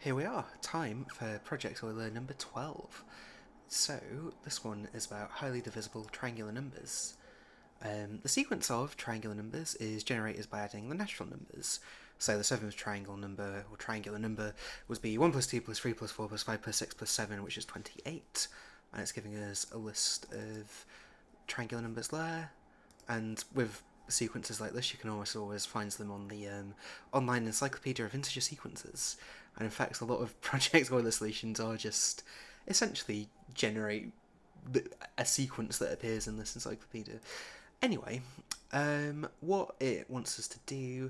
Here we are, time for Project Euler number 12. So, this one is about highly divisible triangular numbers. The sequence of triangular numbers is generated by adding the natural numbers. So the seventh triangle number, or triangular number, would be 1 plus 2 plus 3 plus 4 plus 5 plus 6 plus 7, which is 28. And it's giving us a list of triangular numbers there. And with sequences like this, you can almost always find them on the online encyclopedia of integer sequences. And in fact, a lot of Project Euler solutions are just essentially generate a sequence that appears in this encyclopedia. Anyway, what it wants us to do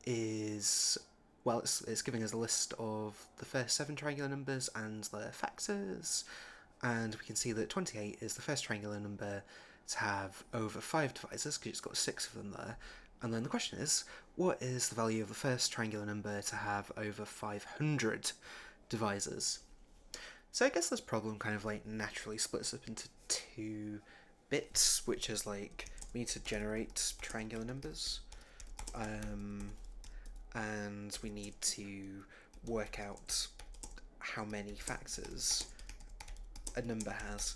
is, well, it's giving us a list of the first 7 triangular numbers and their factors, and we can see that 28 is the first triangular number to have over 5 divisors, because it's got 6 of them there. And then the question is, what is the value of the first triangular number to have over 500 divisors? So I guess this problem kind of like naturally splits up into 2 bits, which is like, we need to generate triangular numbers, and we need to work out how many factors a number has.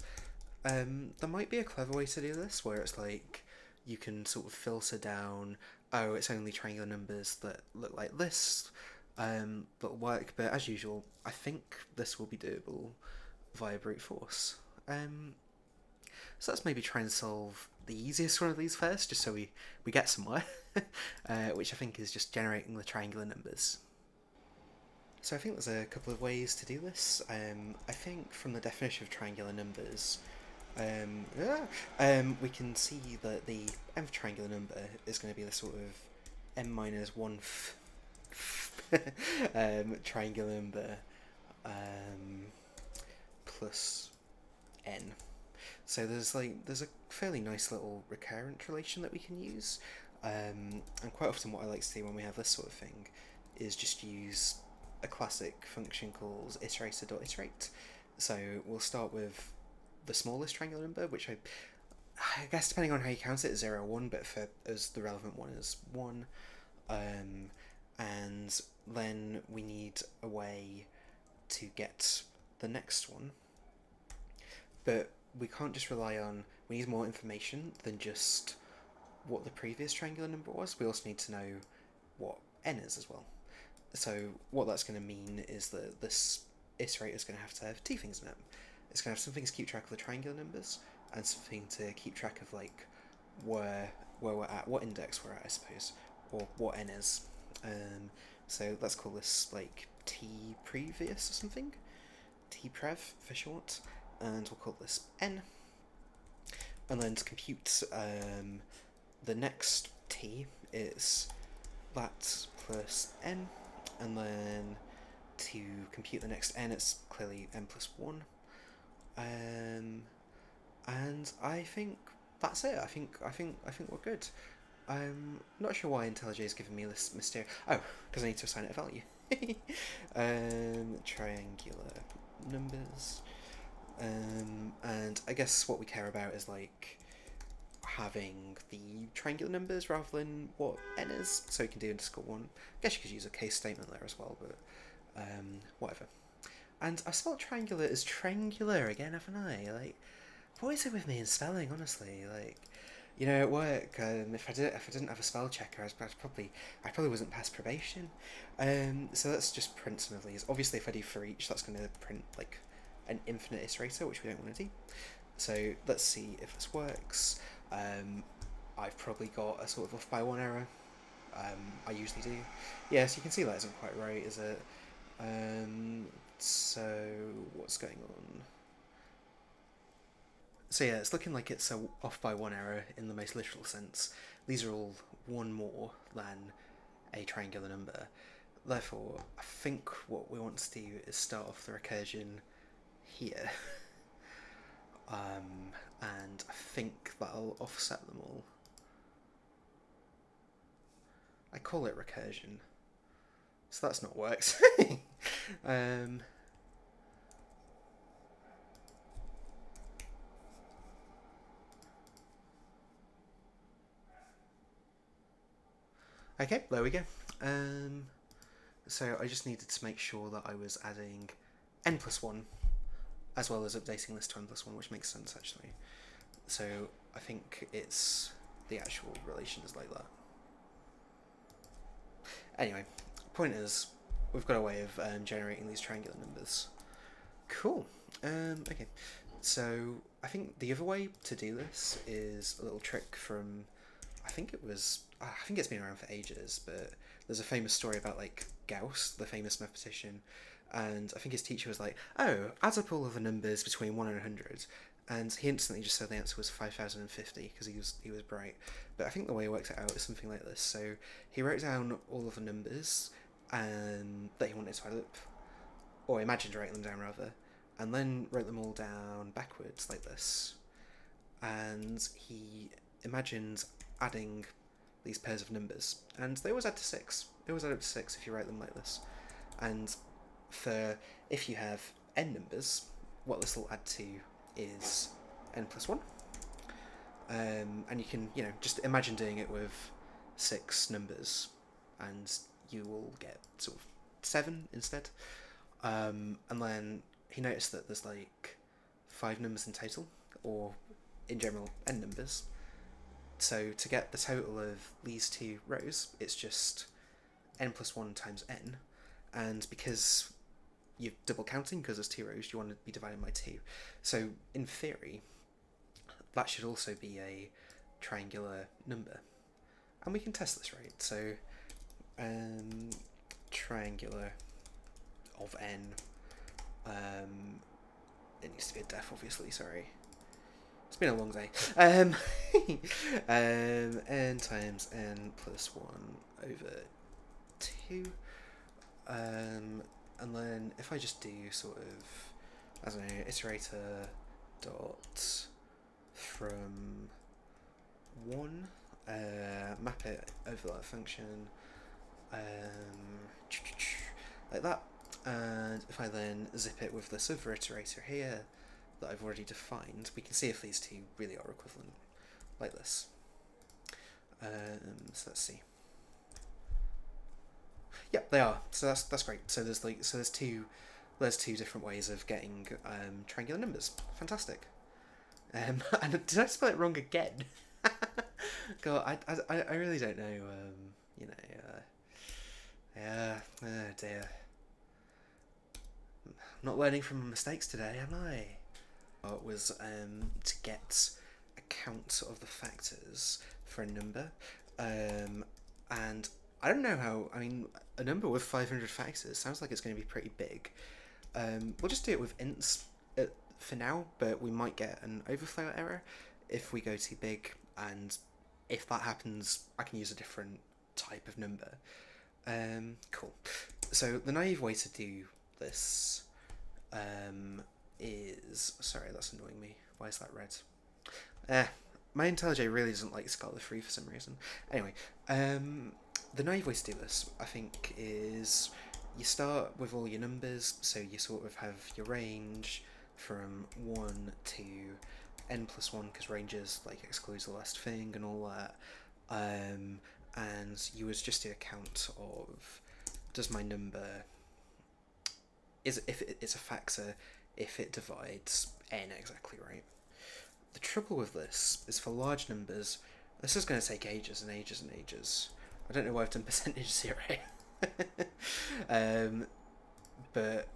There might be a clever way to do this, where it's like, you can sort of filter down, oh, it's only triangular numbers that look like this, but work, but as usual, I think this will be doable via brute force. So let's maybe try and solve the easiest one of these first, just so we get somewhere, which I think is just generating the triangular numbers. So I think there's a couple of ways to do this. I think from the definition of triangular numbers, we can see that the nth triangular number is going to be the sort of n minus 1th triangular number plus n. So there's a fairly nice little recurrent relation that we can use, and quite often what I like to do when we have this sort of thing is just use a classic function called iterator.iterate. So we'll start with the smallest triangular number, which I guess depending on how you count it is 0 or 1, but for us the relevant one is 1, and then we need a way to get the next one, but we can't just rely on, we need more information than just what the previous triangular number was. We also need to know what n is as well. So what that's going to mean is that this iterator is going to have 2 things in it. It's going to have something to keep track of the triangular numbers, and something to keep track of like where we're at, what index we're at, I suppose, or what n is. So let's call this like t previous or something, t prev for short, and we'll call this n. And then to compute the next t, it's that plus n, and then to compute the next n, it's clearly n plus 1. And I think that's it. I think we're good. I'm not sure why IntelliJ is giving me this mysterious. Oh, because I need to assign it a value. Triangular numbers. And I guess what we care about is like having the triangular numbers rather than what n is. So we can do underscore 1. I guess you could use a case statement there as well, but whatever. And I spelled triangular as triangular again, haven't I? Like, what is it with me in spelling, honestly? Like, you know, at work, if I didn't have a spell checker, I probably wasn't past probation. So let's just print some of these. Obviously, if I do for each, that's going to print like an infinite iterator, which we don't want to do. So let's see if this works. I've probably got a sort of off by 1 error. I usually do. Yeah, so you can see that isn't quite right, is it? So what's going on? So yeah, it's looking like it's a off by 1 error in the most literal sense. These are all 1 more than a triangular number. Therefore, I think what we want to do is start off the recursion here. And I think that'll offset them all. I call it recursion, so that's not worked. Okay, there we go. So I just needed to make sure that I was adding n plus 1 as well as updating this to n plus 1, which makes sense actually. So I think it's the actual relation is like that. Anyway, point is, we've got a way of generating these triangular numbers. Cool. Okay, so I think the other way to do this is a little trick from, I think it's been around for ages, but there's a famous story about like Gauss, the famous mathematician, and I think his teacher was like, oh, add up all of the numbers between 1 and 100, and he instantly just said the answer was 5050 because he was bright. But I think the way he worked it out is something like this. So he wrote down all of the numbers that he wanted to add up, or imagined writing them down rather, and then wrote them all down backwards like this. And he imagined adding these pairs of numbers, and they always add to 6. They always add up to 6 if you write them like this. And if you have n numbers, what this will add to is n plus 1. And you can, just imagine doing it with 6 numbers, and you will get sort of 7 instead. And then he noticed that there's like 5 numbers in total, or in general n numbers. So to get the total of these 2 rows, it's just n plus 1 times n, and because you're double counting because there's 2 rows, you want to be divided by 2. So in theory, that should also be a triangular number, and we can test this, right? So triangular of n, it needs to be a def, obviously, sorry. It's been a long day. N times n plus 1 over 2. And then if I just do sort of, I don't know, iterator dot from 1, map it over that function, like that. And if I then zip it with this other iterator here that I've already defined, we can see if these 2 really are equivalent, like this. So let's see. Yep, they are. So that's great. So there's two different ways of getting triangular numbers. Fantastic. And did I spell it wrong again? God, I really don't know. Yeah. Oh dear. I'm not learning from my mistakes today, am I? It was to get a count of the factors for a number, and I don't know how. I mean, a number with 500 factors sounds like it's going to be pretty big. We'll just do it with ints for now, but we might get an overflow error if we go too big, and if that happens, I can use a different type of number. Cool. So the naive way to do this is... Sorry, that's annoying me. Why is that red? My IntelliJ really doesn't like Scala 3 for some reason. Anyway, the naive way to do this, I think, is you start with all your numbers, so you sort of have your range from 1 to n plus 1, because ranges like excludes the last thing and all that, and you would just do a count of, does my number, if it's a factor, if it divides n exactly, right? The trouble with this is for large numbers, this is going to take ages and ages and ages. I don't know why I've done percentage 0. But,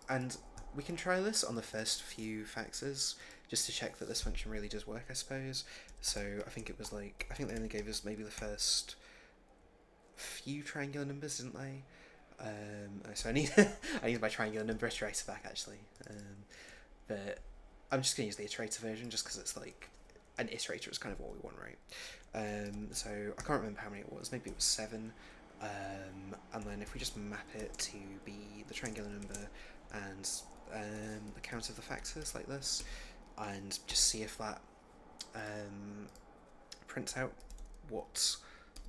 and we can try this on the first few factors, just to check that this function really does work, I suppose. So I think it was like, I think they only gave us maybe the first few triangular numbers, didn't they? So I need my triangular number iterator back, actually. But I'm just going to use the iterator version, just because it's like, an iterator is kind of what we want, right? So I can't remember how many it was, maybe it was 7. And then if we just map it to be the triangular number and the count of the factors like this, and just see if that prints out what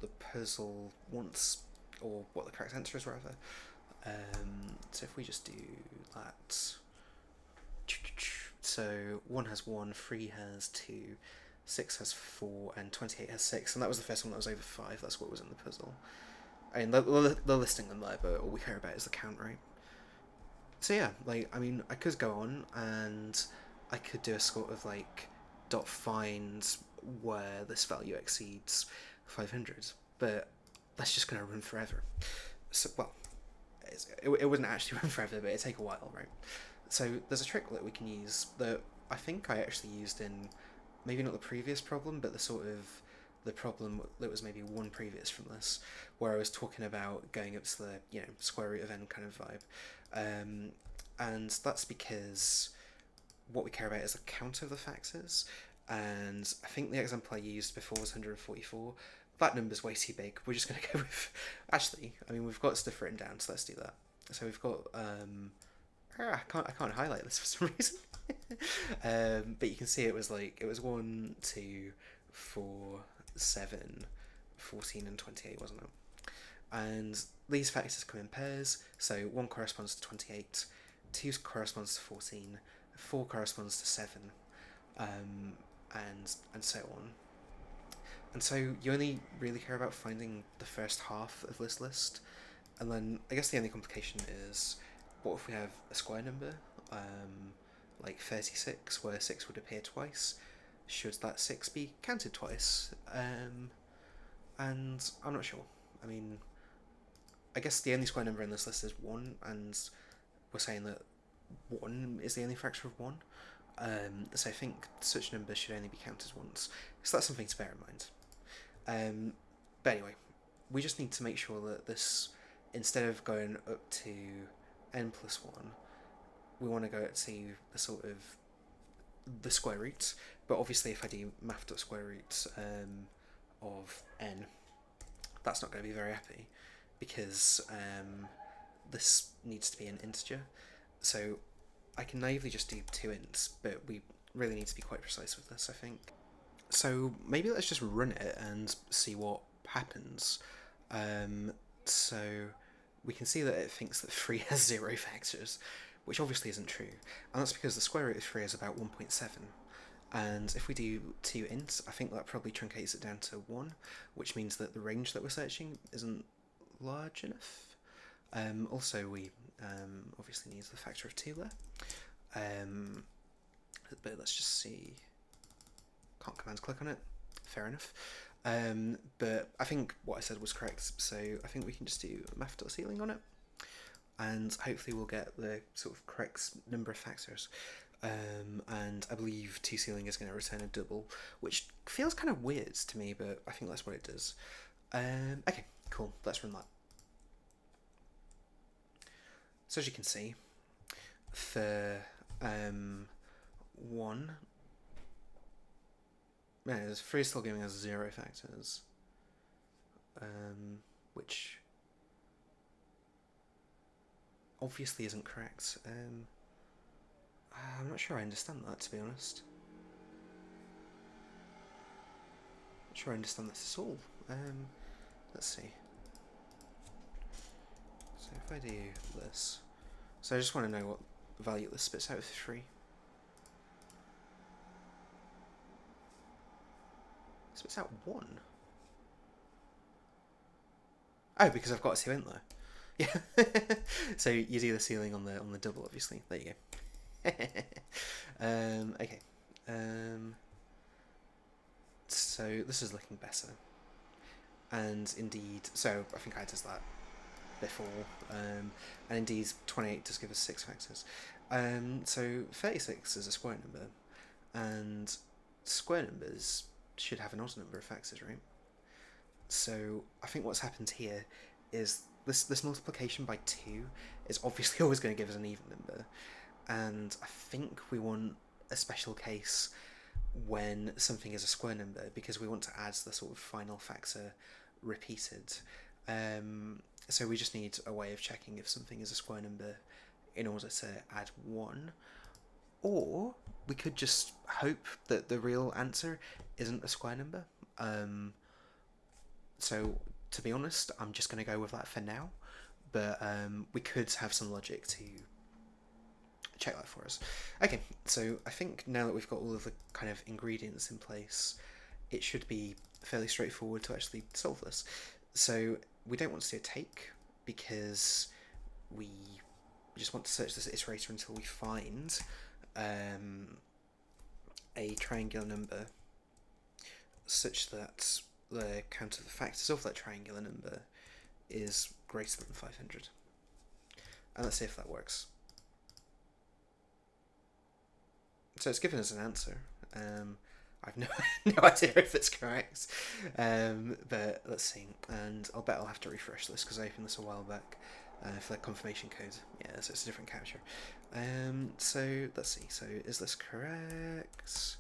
the puzzle wants, or what the correct answer is rather. So if we just do that, so 1 has 1, 3 has 2, 6 has 4, and 28 has 6, and that was the first one that was over 5, that's what was in the puzzle. I mean, they're listing them there, but all we care about is the count, right? So yeah, like, I mean, I could go on and I could do a sort of like dot find where this value exceeds 500, but that's just going to run forever. So, well, it wouldn't actually run forever, but it'd take a while, right? So there's a trick that we can use that I think I actually used in maybe not the previous problem, but the problem that was maybe one previous from this, where I was talking about going up to the square root of n kind of vibe, and that's because what we care about is the count of the factors, and I think the example I used before was 144. That number's way too big. We're just going to go with... Actually, I mean, we've got stuff written down, so let's do that. So we've got... I can't highlight this for some reason. But you can see it was 1, 2, 4, 7, 14 and 28, wasn't it? And these factors come in pairs, so 1 corresponds to 28, 2 corresponds to 14, 4 corresponds to 7, and so on. And so you only really care about finding the first half of this list, and then I guess the only complication is, what if we have a square number, like 36, where 6 would appear twice? Should that 6 be counted twice? And I'm not sure. I mean, I guess the only square number in this list is 1, and we're saying that 1 is the only factor of 1. So I think such numbers should only be counted once. So that's something to bear in mind. But anyway, we just need to make sure that this, instead of going up to n plus 1, we want to go up to the sort of the square root. But obviously if I do math.square root of n, that's not going to be very happy, because this needs to be an integer. So I can naively just do 2 ints, but we really need to be quite precise with this, I think. So maybe let's just run it and see what happens. So we can see that it thinks that 3 has 0 factors, which obviously isn't true, and that's because the square root of 3 is about 1.7. And if we do 2 ints, I think that probably truncates it down to 1, which means that the range that we're searching isn't large enough. Also, we obviously need the factor of 2 there. But let's just see. Can't command click on it. Fair enough. But I think what I said was correct, so I think we can just do math.ceiling on it, and hopefully we'll get the sort of correct number of factors. And I believe toCeiling is going to return a double, which feels kind of weird to me, but I think that's what it does. Okay, cool, let's run that. So as you can see, for 1, yeah, 3 is still giving us 0 factors, which obviously isn't correct. I'm not sure I understand that, to be honest. Not sure I understand this at all. Let's see. So if I do this, so I just want to know what value this spits out of 3. Spits out 1. Oh, because I've got a 2 in there. Yeah. So you do the ceiling on the double, obviously. There you go. Okay. So this is looking better. And indeed, so I think I did that before. And indeed, 28 does give us 6 factors. So 36 is a square number, and square numbers should have an odd number of factors, right? So I think what's happened here is this multiplication by 2 is obviously always going to give us an even number, and I think we want a special case when something is a square number, because we want to add the sort of final factor repeated. So we just need a way of checking if something is a square number in order to add 1. Or we could just hope that the real answer isn't a square number. So to be honest, I'm just going to go with that for now. But we could have some logic to check that for us. Okay, so I think now that we've got all of the kind of ingredients in place, it should be fairly straightforward to actually solve this. So we don't want to do a take because we just want to search this iterator until we find a triangular number such that the count of the factors of that triangular number is greater than 500. And let's see if that works. So it's given us an answer. I've no idea if it's correct, but let's see. And I'll bet I'll have to refresh this because I opened this a while back for that confirmation code. Yeah, so it's a different capture. So let's see. So is this correct?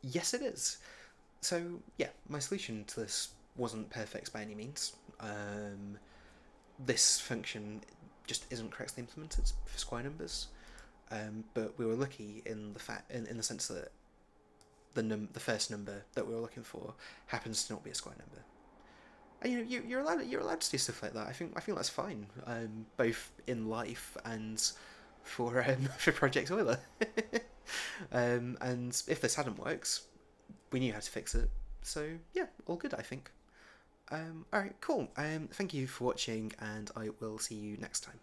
Yes, it is. So yeah, my solution to this wasn't perfect by any means. This function just isn't correctly implemented for square numbers. But we were lucky in the sense that the first number that we were looking for happens to not be a square number. And you're allowed to do stuff like that. I think that's fine, both in life and for Project Euler. And if this hadn't worked, we knew how to fix it. So yeah, all good, I think. Alright, cool. Thank you for watching, and I will see you next time.